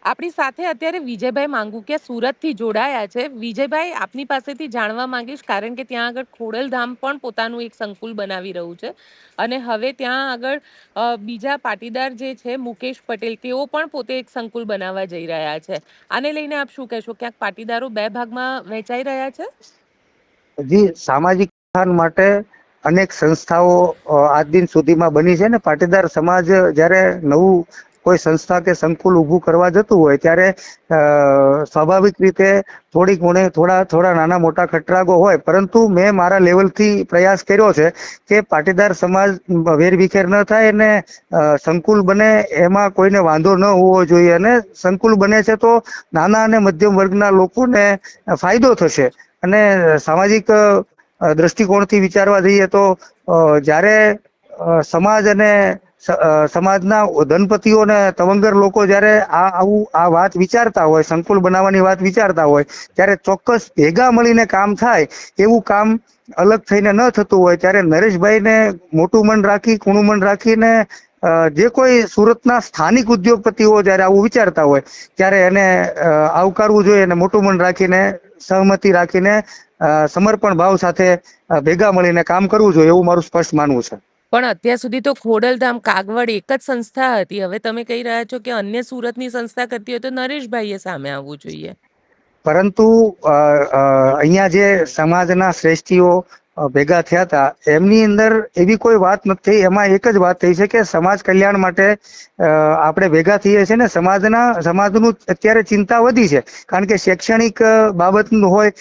આપણી સાથે અત્યારે વિજયભાઈ માંગુકિયા સુરતથી જોડાયા છે. વિજયભાઈ, આપની પાસેથી જાણવા માંગીશ, કારણ કે ત્યાં આગળ ખોડલધામ પણ પોતાનું એક સંકુલ બનાવી રહ્યું છે અને હવે ત્યાં આગળ બીજા પાટીદાર જે છે મુકેશ પટેલ, તેઓ પણ પોતે એક સંકુલ બનાવવા જઈ રહ્યા છે. આને લઈને આપ શું કહેશો? ક્યાંક પાટીદારો બે ભાગમાં વહેંચાઈ રહ્યા છે? જી, સામાજિક ઉત્થાન માટે અનેક સંસ્થાઓ આજ દિન સુધીમાં બની છે ને. પાટીદાર સમાજ જ્યારે નવું કોઈ સંસ્થા કે સંકુલ ઊભું કરવા જતું હોય ત્યારે સ્વાભાવિક રીતે થોડા નાના મોટા ખટરાગો હોય, પરંતુ મેં મારા લેવલથી પ્રયાસ કર્યો છે કે પાટીદાર સમાજ વેરવિખેર ન થાય અને સંકુલ બને એમાં કોઈને વાંધો ન હોવો જોઈએ, અને સંકુલ બને છે તો નાના અને મધ્યમ વર્ગના લોકોને ફાયદો થશે. અને સામાજિક દ્રષ્ટિકોણથી વિચારવા જઈએ તો જ્યારે સમાજ અને સમાજના ધનપતિઓ અને તવંગર લોકો જ્યારે આ વાત વિચારતા હોય, સંકુલ બનાવવાની વાત વિચારતા હોય, ત્યારે ચોક્કસ ભેગા મળીને કામ થાય એવું કામ અલગ થઈને ન થતું હોય. ત્યારે નરેશભાઈને મોટું મન રાખી, કૂણું મન રાખીને જે કોઈ સુરતના સ્થાનિક ઉદ્યોગપતિઓ જ્યારે આવું વિચારતા હોય ત્યારે એને આવકારવું જોઈએ અને મોટું મન રાખીને, સહમતિ રાખીને, સમર્પણ ભાવ સાથે ભેગા મળીને કામ કરવું જોઈએ, એવું મારું સ્પષ્ટ માનવું છે. પણ અત્યાર સુધી તો ખોડલધામ, કાગવડ એક જ સંસ્થા હતી. હવે તમે કહી રહ્યા છો કે અન્ય સુરતની સંસ્થા કરતી હોય તો નરેશભાઈએ સામે આવવું જોઈએ. પરંતુ અહીંયા જે સમાજના શ્રેષ્ઠીઓ ભેગા થયા હતા એમની અંદર એવી કોઈ વાત નથી. એમાં એક જ વાત થઈ છે કે સમાજ કલ્યાણ માટે આપણે ભેગા થઈએ છીએ ને. સમાજનું અત્યારે ચિંતા વધી છે, કારણ કે શૈક્ષણિક બાબત હોય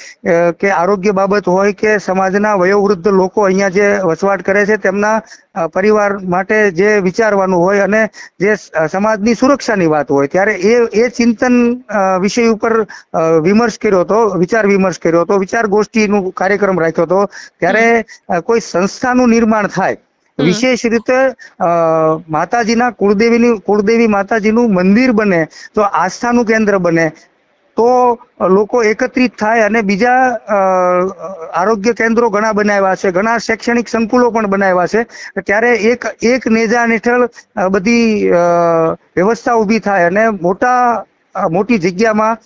કે આરોગ્ય બાબત હોય કે સમાજના વયોવૃદ્ધ લોકો અહીંયા જે વસવાટ કરે છે તેમના પરિવાર માટે જે વિચારવાનું હોય અને જે સમાજની સુરક્ષાની વાત હોય, ત્યારે એ ચિંતન વિષય ઉપર વિચાર વિમર્શ કર્યો હતો, વિચાર ગોષ્ઠીનું કાર્યક્રમ રાખ્યો હતો. ત્યારે કોઈ સંસ્થાનું નિર્માણ થાય, વિશેષ રીતે માતાજીના કુળદેવી માતાજીનું મંદિર બને, તો આસ્થાનું કેન્દ્ર બને, તો લોકો એકત્રિત થાય. અને બીજા આરોગ્ય કેન્દ્રો ઘણા બનાવ્યા છે, ઘણા શૈક્ષણિક સંકુલો પણ બનાવ્યા છે. ત્યારે એક નેજા હેઠળ બધી વ્યવસ્થા ઊભી થાય અને મોટી જગ્યામાં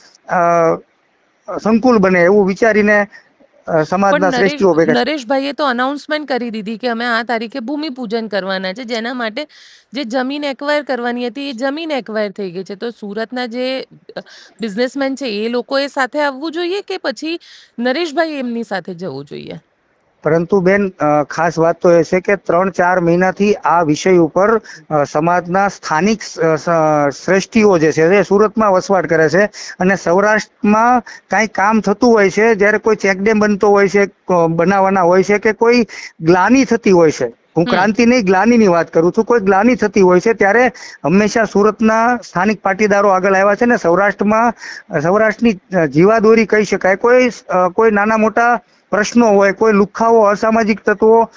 સંકુલ બને એવું વિચારીને સમાજના પણ શ્રેષ્ઠીઓ ભેગા. નરેશભાઈએ તો અનાઉન્સમેન્ટ કરી દીધી કે અમે આ તારીખે ભૂમિપૂજન કરવાના છે, જેના માટે જે જમીન એક્વાયર કરવાની હતી એ જમીન એક્વાયર થઈ ગઈ છે. તો સુરતના જે બિઝનેસમેન છે એ લોકોએ સાથે આવવું જોઈએ કે પછી નરેશભાઈ એમની સાથે જવું જોઈએ? પરંતુ બેન, ખાસ વાત તો એ છે કે 3-4 મહિનાથી આ વિષય ઉપર સમાજના સ્થાનિક શ્રેષ્ઠીઓ જે છે એ સુરતમાં વસવાટ કરે છે અને સૌરાષ્ટ્રમાં કાંઈ કામ થતું હોય છે, જ્યારે કોઈ ચેકડેમ બનતો હોય છે, બનાવવાના હોય છે, કે કોઈ ગ્લાની થતી હોય છે, હું ક્રાંતિ નહીં ગ્લાનીની વાત કરું છું, કોઈ ગ્લાની થતી હોય છે, ત્યારે હંમેશા સુરતના સ્થાનિક પાટીદારો આગળ આવ્યા છે ને. સૌરાષ્ટ્રની જીવાદોરી કહી શકાય. કોઈ નાના મોટા પ્રશ્નો હોય, કોઈ લુખ્ખાઓ, અસામાજિક તત્વો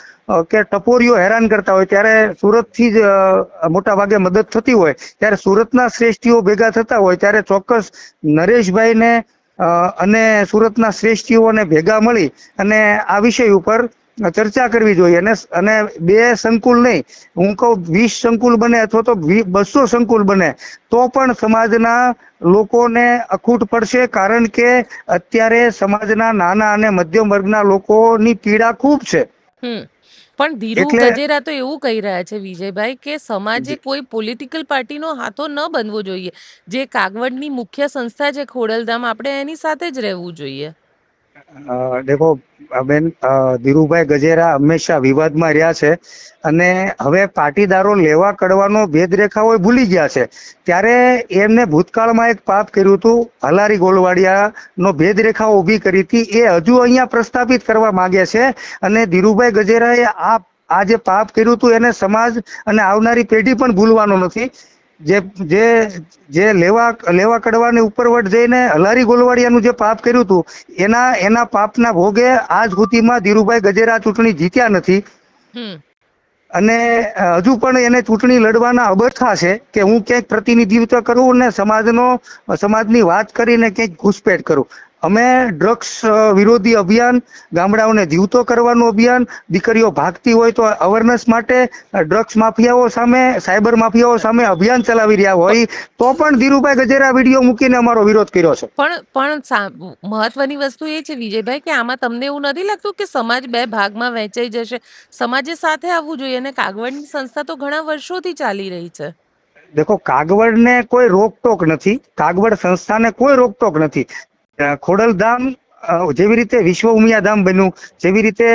કે ટપોરીઓ હેરાન કરતા હોય, ત્યારે સુરતથી જ મોટા ભાગે મદદ થતી હોય. ત્યારે સુરતના શ્રેષ્ઠીઓ ભેગા થતા હોય ત્યારે ચોક્કસ નરેશભાઈને અને સુરતના શ્રેષ્ઠીઓને ભેગા મળી અને આ વિષય ઉપર ચર્ચા કરવી જોઈએ. અને 2 સંકુલ નહીં, હું કહું 20 સંકુલ બને અથવા તો 200 સંકુલ બને તો પણ સમાજના લોકોને અખૂટ પડશે, કારણ કે અત્યારે સમાજના નાના અને મધ્યમ વર્ગના લોકોની પીડા ખૂબ છે. પણ ધીરુ એટલે ગજેરા તો એવું કહી રહ્યા છે વિજયભાઈ કે સમાજે કોઈ પોલિટિકલ પાર્ટીનો હાથો ન બનવો જોઈએ. જે કાગવડની મુખ્ય સંસ્થા છે ખોડલધામ, આપણે એની સાથે જ રહેવું જોઈએ. દેખો બેન, ધીરુભાઈ ગજેરા હંમેશા વિવાદમાં રહ્યા છે અને હવે પાટીદારો લેવા કડવાનો ભેદરેખા હોય ભૂલી ગયા છે. ત્યારે એમને ભૂતકાળમાં એક પાપ કર્યું હતું, હલારી ગોલવાડિયાનો ભેદરેખા ઊભી કરી હતી, એ હજુ અહીંયા પ્રસ્થાપિત કરવા માંગે છે. અને ધીરુભાઈ ગજેરાએ આ જે પાપ કર્યું હતું એને સમાજ અને આવનારી પેઢી પણ ભૂલવાનો નથી. જે લેવા કડવાની ઉપરવટ જઈને હલારી ગોલવાડિયાનું જે પાપ કર્યું હતું એના પાપના ભોગે આજ સુધીમાં ધીરુભાઈ ગજેરા ચૂંટણી જીત્યા નથી. અને હજુ પણ એને ચૂંટણી લડવાના અબરખા છે કે હું ક્યાંક પ્રતિનિધિત્વ કરું ને સમાજની વાત કરીને ક્યાંક ઘૂસપેઠ કરું. અમે ડ્રગ્સ વિરોધી અભિયાન, ગામડાઓને જીવતો કરવાનું અભિયાન, દીકરીઓ ભાગતી હોય તો અવેરનેસ માટે ડ્રગ્સ માફિયાઓ સામે, સાયબર માફિયાઓ સામે અભિયાન ચલાવી રહ્યા હોય તો પણ ધીરુભાઈ ગજેરા વિડીયો મૂકીને અમારો વિરોધ કર્યો છે. મહત્વની વસ્તુ એ છે વિજયભાઈ કે આમાં તમને એવું નથી લાગતું કે સમાજ બે ભાગમાં વહેંચાઈ જશે? સમાજે સાથે આવવું જોઈએ, અને કાગવડની સંસ્થા તો ઘણા વર્ષોથી ચાલી રહી છે. દેખો, કાગવડને કોઈ રોકટોક નથી, કાગવડ સંસ્થાને કોઈ રોકટોક નથી. ખોડલધામ જેવી રીતે વિશ્વ ઉમિયાધામ બન્યું, જેવી રીતે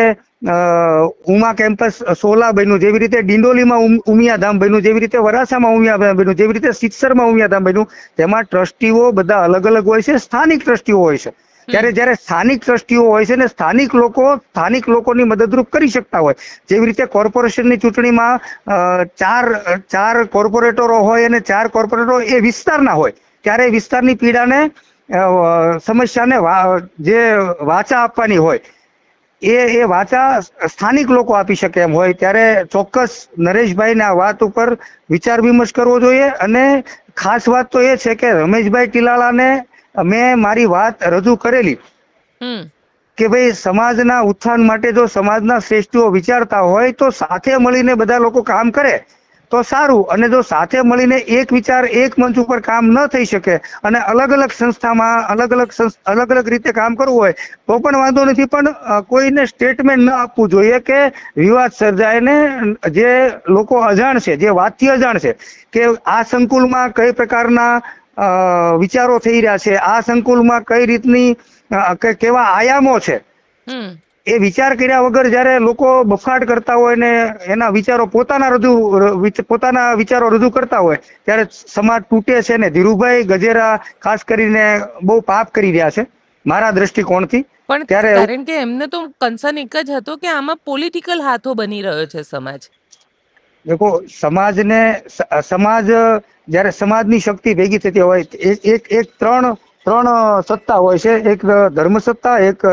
ઉમા કેમ્પસ સોલા બન્યું, જેવી રીતે ડિંડોલીમાં ઉમિયાધામ બન્યું, જેવી રીતે વરાછામાં ઉમિયાધામ બન્યું, જેવી રીતે સિત્સરમાં ઉમિયાધામ બન્યું, તેમાં ટ્રસ્ટીઓ બધા અલગ અલગ હોય છે, સ્થાનિક ટ્રસ્ટીઓ હોય છે. ત્યારે જ્યારે સ્થાનિક ટ્રસ્ટીઓ હોય છે ને સ્થાનિક લોકોની મદદરૂપ કરી શકતા હોય, જેવી રીતે કોર્પોરેશનની ચૂંટણીમાં ચાર કોર્પોરેટરો હોય અને 4 કોર્પોરેટરો એ વિસ્તારના હોય, ત્યારે વિસ્તારની પીડાને સમસ્યાને જે વાચા આપવાની હોય એ વાચા સ્થાનિક લોકો આપી શકે એમ હોય, ત્યારે ચોક્કસ નરેશભાઈને આ વાત ઉપર વિચાર વિમર્શ કરવો જોઈએ. અને ખાસ વાત તો એ છે કે રમેશભાઈ ટીલાળાને મેં મારી વાત રજૂ કરેલી કે ભાઈ સમાજના ઉત્થાન માટે જો સમાજના શ્રેષ્ઠીઓ વિચારતા હોય તો સાથે મળીને બધા લોકો કામ કરે તો સારું, અને જો સાથે મળીને એક વિચાર એક મંચ ઉપર કામ ન થઈ શકે અને અલગ અલગ સંસ્થામાં અલગ અલગ રીતે કામ કરવું હોય તો પણ વાંધો નથી, પણ કોઈને સ્ટેટમેન્ટ ન આપવું જોઈએ કે વિવાદ સર્જાય ને જે લોકો અજાણ છે, જે વાતથી અજાણ છે કે આ સંકુલમાં કઈ પ્રકારના વિચારો થઈ રહ્યા છે, આ સંકુલમાં કઈ રીતની કેવા આયામો છે, એ વિચાર કર્યા વગર જ્યારે લોકો બફાટ કરતા હોય ને એના વિચારો પોતાના વિચારો રજૂ કરતા હોય ત્યારે સમાજ તૂટે છે. ને ધીરુભાઈ ગજેરા ખાસ કરીને બહુ પાપ કરી રહ્યા છે મારા દ્રષ્ટિકોણથી. પણ ત્યારે કારણ કે એમને તો કન્સર્ન એક જ હતો કે આમાં પોલિટિકલ હાથો બની રહ્યો છે સમાજ. દેખો, સમાજ જ્યારે સમાજની શક્તિ ભેગી થતી હોય, એક ત્રણ સત્તા હોય છે, એક ધર્મ સત્તા, એક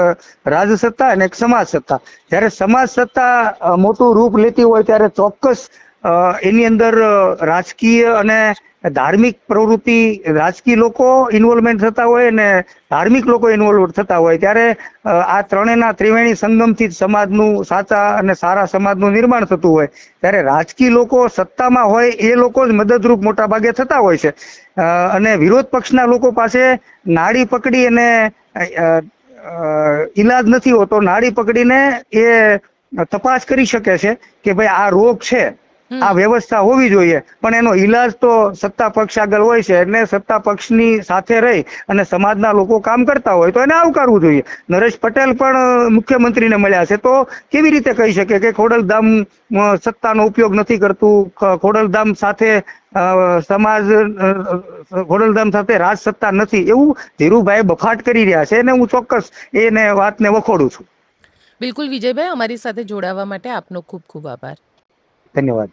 રાજ સત્તા અને એક સમાજ સત્તા. જ્યારે સમાજ સત્તા મોટું રૂપ લેતી હોય ત્યારે ચોક્કસ એની અંદર રાજકીય અને ધાર્મિક પ્રવૃત્તિ, રાજકીય લોકો ઇન્વોલ્વમેન્ટ થતા હોય અને ધાર્મિક લોકો ઇન્વોલ્વ થતા હોય, ત્યારે આ ત્રણેયના ત્રિવેણી સંગમથી જ સમાજનું સાચા અને સારા સમાજનું નિર્માણ થતું હોય. ત્યારે રાજકીય લોકો સત્તામાં હોય એ લોકો જ મદદરૂપ મોટા ભાગે થતા હોય છે, અને વિરોધ પક્ષના લોકો પાસે નાડી પકડી અને ઈલાજ નથી હોતો, નાડી પકડીને એ તપાસ કરી શકે છે કે ભાઈ આ રોગ છે, આ વ્યવસ્થા હોવી જોઈએ, પણ એનો ઈલાજ તો સત્તા પક્ષ આગળ હોય છે. એટલે સત્તા પક્ષની સાથે રહી અને સમાજના લોકો કામ કરતા હોય તો એને આવકારવું જોઈએ. નરેશ પટેલ પણ મુખ્યમંત્રીને મળ્યા છે તો કેવી રીતે કહી શકે કે ખોડલધામ સત્તાનો ઉપયોગ નથી કરતું, ખોડલધામ સાથે ખોડલધામ સાથે રાજ સત્તા નથી, એવું ધીરુભાઈ બફાટ કરી રહ્યા છે અને હું ચોક્કસ એને વાતને વખોડું છું. બિલકુલ વિજયભાઈ, અમારી સાથે જોડાવા માટે આપનો ખૂબ ખૂબ આભાર. ધન્યવાદ.